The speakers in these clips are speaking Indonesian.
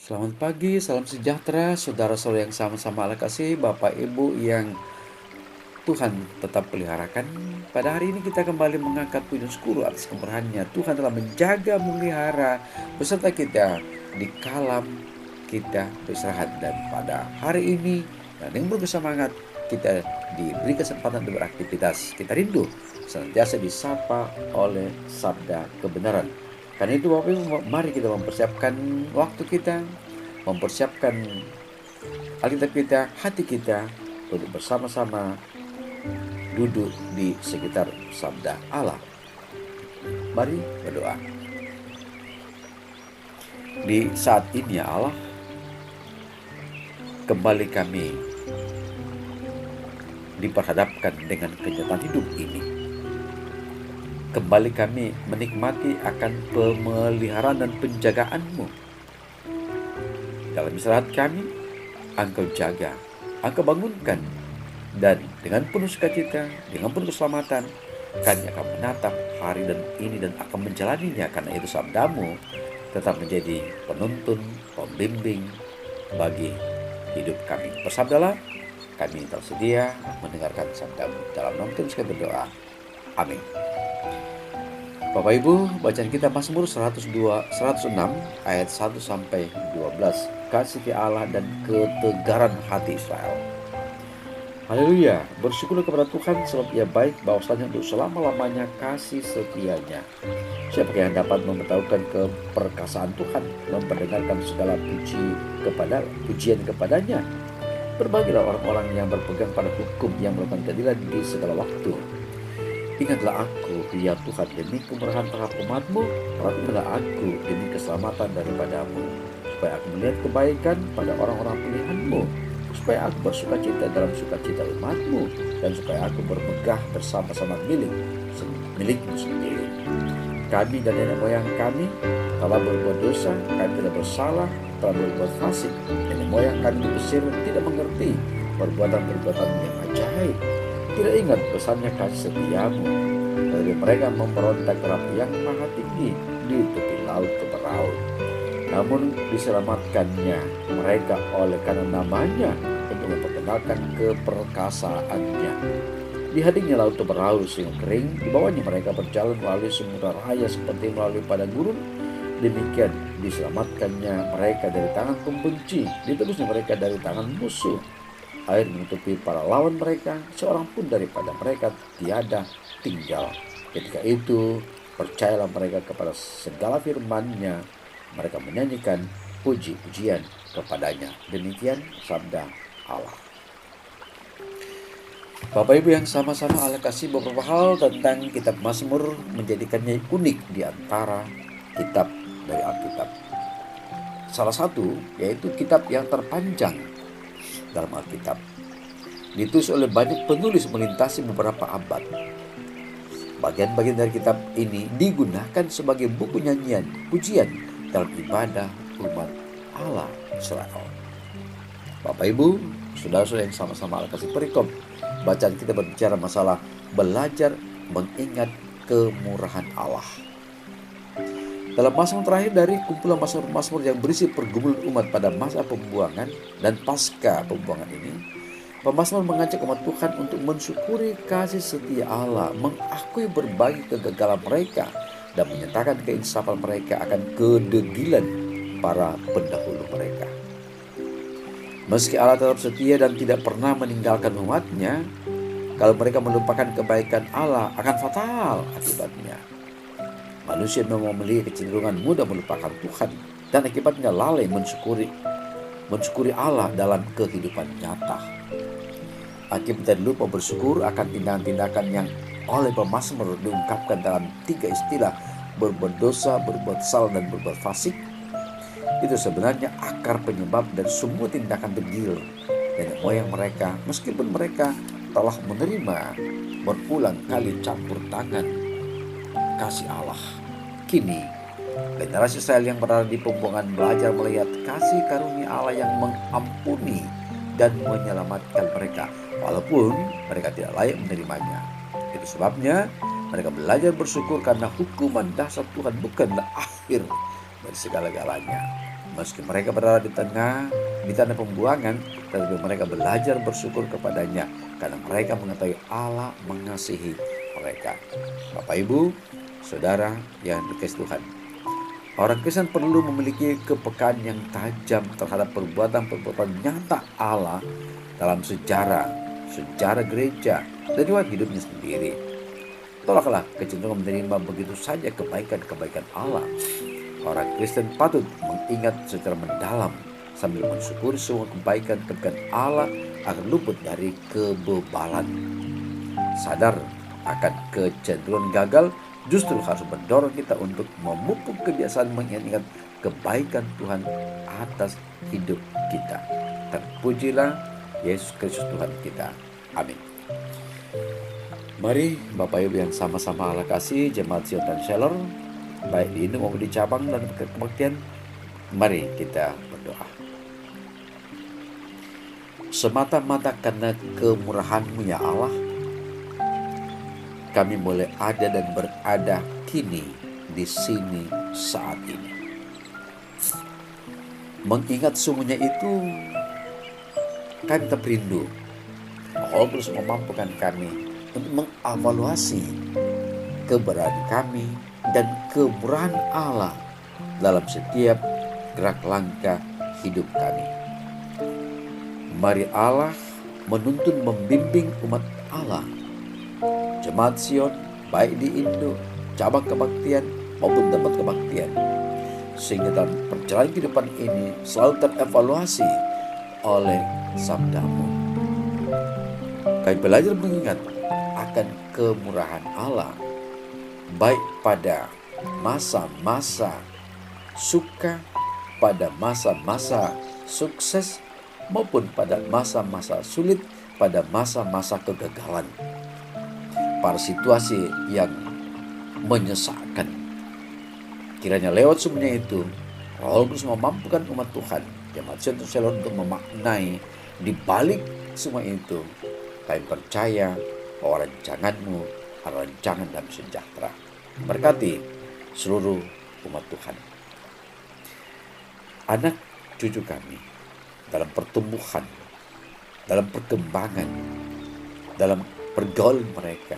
Selamat pagi, salam sejahtera, saudara-saudara yang sama-sama Allah kasih, Bapak Ibu yang Tuhan tetap peliharakan. Pada hari ini kita kembali mengangkat puji syukur atas kemurahan-Nya. Tuhan telah menjaga, memelihara beserta kita di kalam kita beristirahat. Dan pada hari ini, dan yang bersemangat, kita diberi kesempatan untuk beraktivitas. Kita rindu senantiasa disapa oleh sabda kebenaran. Karena itu Bapak Ibu, mari kita mempersiapkan waktu kita, mempersiapkan Alkitab kita, hati kita, untuk bersama-sama duduk di sekitar sabda Allah. Mari berdoa. Di saat ini ya Allah, kembali kami diperhadapkan dengan kenyataan hidup ini. Kembali kami menikmati akan pemeliharaan dan penjagaan-Mu. Dalam istirahat kami, Engkau jaga, Engkau bangunkan, dan dengan penuh sukacita, dengan penuh keselamatan, kami akan menatap hari dan ini dan akan menjalaninya, karena itu sabdamu tetap menjadi penuntun, pembimbing bagi hidup kami. Bersabdalah, kami tersedia mendengarkan sabdamu. Dalam nama Tuhan kami berdoa. Amin. Bapak Ibu, bacaan kita Mazmur 106 ayat 1 sampai 12. Kasih Allah dan ketegaran hati Israel. Haleluya, bersyukurlah kepada Tuhan sebab Ia baik, bahwasanya untuk selama-lamanya kasih setianya. Siapa yang dapat memberitahukan keperkasaan Tuhan, memperdengarkan segala pujian kepadanya. Berbahagialah orang-orang yang berpegang pada hukum, yang melakukan keadilan di segala waktu. Ingatlah aku, ya Tuhan, demi kemurahan terhadap umat-Mu, perhatikanlah aku demi keselamatan daripadamu, supaya aku melihat kebaikan pada orang-orang pilihan-Mu, supaya aku bersukacita dalam sukacita umat-Mu, dan supaya aku bermegah bersama-sama milik-Mu sendiri. Kami dan nenek moyang kami telah berbuat dosa, kami tidak bersalah, telah berbuat fasik. Nenek moyang kami di Mesir tidak mengerti perbuatan-perbuatan yang ajaib, tidak ingat pesannya kasih setiamu. Lalu mereka memberontak terhadap yang maha tinggi di tepi laut beraut. Namun diselamatkannya mereka oleh karena namanya, untuk memperkenalkan keperkasaannya. Di hadinya laut beraut sehingga kering, di bawahnya mereka berjalan melalui semudra raya seperti melalui padang gurun. Demikian diselamatkannya mereka dari tangan pembenci, ditebusnya mereka dari tangan musuh. Air menutupi para lawan mereka, seorang pun daripada mereka tiada tinggal. Ketika itu percayalah mereka kepada segala firman-Nya, mereka menyanyikan puji-pujian kepadanya. Demikian sabda Allah. Bapak Ibu yang sama-sama Allah kasih, beberapa hal tentang kitab Mazmur menjadikannya unik di antara kitab dari Alkitab. Salah satu yaitu kitab yang terpanjang dalam Alkitab, ditulis oleh banyak penulis melintasi beberapa abad. Bagian-bagian dari kitab ini digunakan sebagai buku nyanyian, pujian dalam ibadah umat Allah Israel. Bapak Ibu, saudara-saudara yang sama-sama Allah kasih, perikop bacaan kita berbicara masalah belajar mengingat kemurahan Allah. Dalam Mazmur terakhir dari kumpulan Mazmur-Mazmur yang berisi pergumulan umat pada masa pembuangan dan pasca pembuangan ini, pemazmur mengajak umat Tuhan untuk mensyukuri kasih setia Allah, mengakui berbagai kegagalan mereka, dan menyatakan keinsafan mereka akan kedegilan para pendahulu mereka. Meski Allah tetap setia dan tidak pernah meninggalkan umatnya, kalau mereka melupakan kebaikan Allah akan fatal akibatnya. Manusia memang memiliki kecenderungan mudah melupakan Tuhan, dan akibatnya lalai mensyukuri Allah dalam kehidupan nyata. Akibat lupa bersyukur akan tindakan-tindakan yang oleh pemazmur diungkapkan dalam 3 istilah: berbuat dosa, berbuat salah, dan berbuat fasik. Itu sebenarnya akar penyebab dari semua tindakan degil nenek moyang mereka, meskipun mereka telah menerima berulang kali campur tangan kasih Allah. Kini generasi Israel yang berada di pembuangan belajar melihat kasih karunia Allah yang mengampuni dan menyelamatkan mereka, walaupun mereka tidak layak menerimanya. Itu sebabnya mereka belajar bersyukur, karena hukuman dasar Tuhan bukanlah akhir dari segala-galanya. Meski mereka berada di tanah pembuangan, tetapi mereka belajar bersyukur kepadanya karena mereka mengetahui Allah mengasihi mereka. Bapak, Ibu, Saudara yang dikasihi Tuhan, orang Kristen perlu memiliki kepekaan yang tajam terhadap perbuatan-perbuatan nyata Allah dalam sejarah gereja dan juga hidupnya sendiri. Tolaklah kecenderungan menerima begitu saja kebaikan-kebaikan Allah. Orang Kristen patut mengingat secara mendalam sambil mensyukuri semua kebaikan-kebaikan Allah agar luput dari kebebalan. Sadar akan kecenderungan gagal justru harus mendorong kita untuk memupuk kebiasaan mengingat kebaikan Tuhan atas hidup kita. Terpujilah Yesus Kristus Tuhan kita. Amin. Mari Bapak Ibu yang sama-sama Allah kasih, Jemaat Zion dan Shalom, baik di Indo maupun di cabang dan kebaktian, mari kita berdoa. Semata-mata karena kemurahan-Mu ya Allah, kami boleh ada dan berada kini di sini saat ini. Mengingat semuanya itu, kami tetap rindu. Allah terus memampukan kami untuk mengevaluasi keberadaan kami dan kemurahan Allah dalam setiap gerak langkah hidup kami. Mari Allah menuntun membimbing umat Allah, Jemaat Zion, baik di Indo, cabang kebaktian maupun tempat kebaktian, sehingga dalam perjalanan kehidupan ini selalu terevaluasi oleh sabda-Mu. Kami belajar mengingat akan kemurahan Allah, baik pada masa-masa suka, pada masa-masa sukses, maupun pada masa-masa sulit, pada masa-masa kegagalan, pada situasi yang menyesakkan. Kiranya lewat semuanya itu, Roh Kudus memampukan umat Tuhan, Jemaat Zion Shalom, untuk memaknai di balik semua itu. Kami percaya bahwa rancangan-Mu adalah rancangan damai sejahtera. Berkati seluruh umat Tuhan, anak cucu kami dalam pertumbuhan, dalam perkembangan, dalam pergaulan mereka,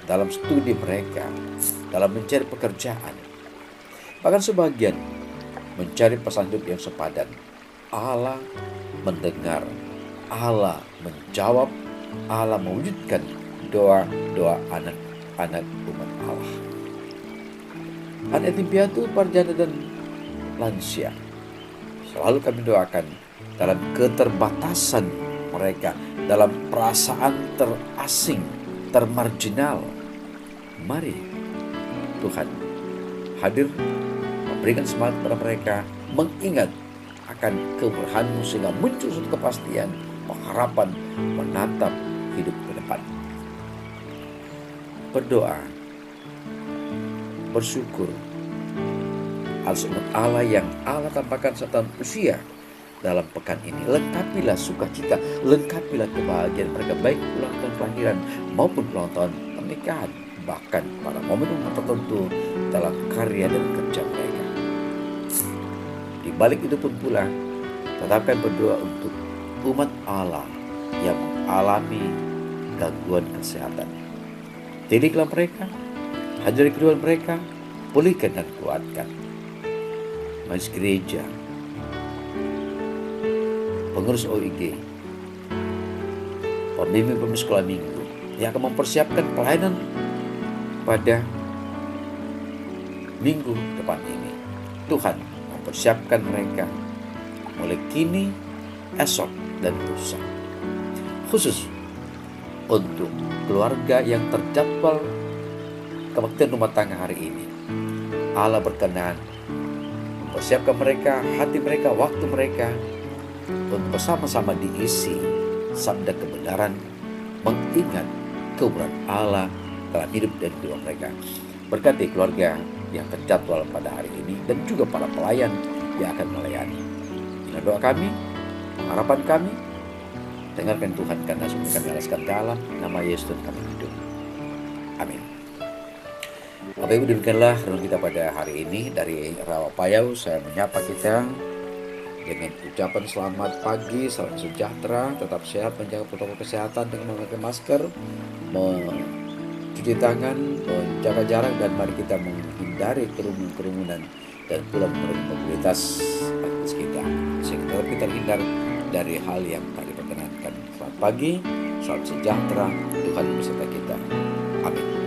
dalam studi mereka, dalam mencari pekerjaan, bahkan sebagian mencari pasangan hidup yang sepadan. Allah mendengar, Allah menjawab, Allah mewujudkan doa-doa anak-anak umat Allah. Anak yatim piatu, parjanda dan lansia selalu kami doakan dalam keterbatasan mereka, dalam perasaan terasing, termarginal. Mari Tuhan hadir memberikan semangat kepada mereka, mengingat akan kemurahan-Mu sehingga muncul suatu kepastian, pengharapan menatap hidup ke depan. Berdoa, bersyukur atas umat Allah yang Allah tampakkan serta usia dalam pekan ini. Lengkapilah sukacita, lengkapilah kebahagiaan mereka, baik ulang tahun kelahiran maupun ulang tahun pernikahan, bahkan pada momen-momen tertentu dalam karya dan kerja mereka. Di balik itu pun pula, tetapkan berdoa untuk umat Allah yang mengalami gangguan kesehatan. Didiklah mereka, hajari kehidupan mereka, pulihkan dan kuatkan. Majelis gereja, pengurus OIG, pembimbing sekolah minggu yang akan mempersiapkan pelayanan pada minggu depan ini. Tuhan mempersiapkan mereka mulai kini, esok, dan lusa. Khusus untuk keluarga yang terjadwal kebaktian rumah tangga hari ini, Allah berkenan mempersiapkan mereka, hati mereka, waktu mereka untuk bersama-sama diisi sabda kebenaran, mengingat kemurahan Allah dalam hidup dan kehidupan mereka. Berkati keluarga yang terjadwal pada hari ini dan juga para pelayan yang akan melayani. Inilah doa kami, harapan kami. Dengarkan Tuhan, karena semua kami alaskan dalam nama Yesus Tuhan kami hidup. Amin. Bapak Ibu, demikianlah renungan kita pada hari ini dari Rawapayau. Saya menyapa kita dengan ucapan selamat pagi, salam sejahtera, tetap sehat, menjaga protokol kesehatan dengan memakai masker, mencuci tangan, menjaga jarak, dan mari kita menghindari kerumunan dan pula mengurangi mobilitas aktivitas kita sehingga kita terhindar dari hal yang tak diperkenankan. Selamat pagi, salam sejahtera, Tuhan beserta kita. Amin.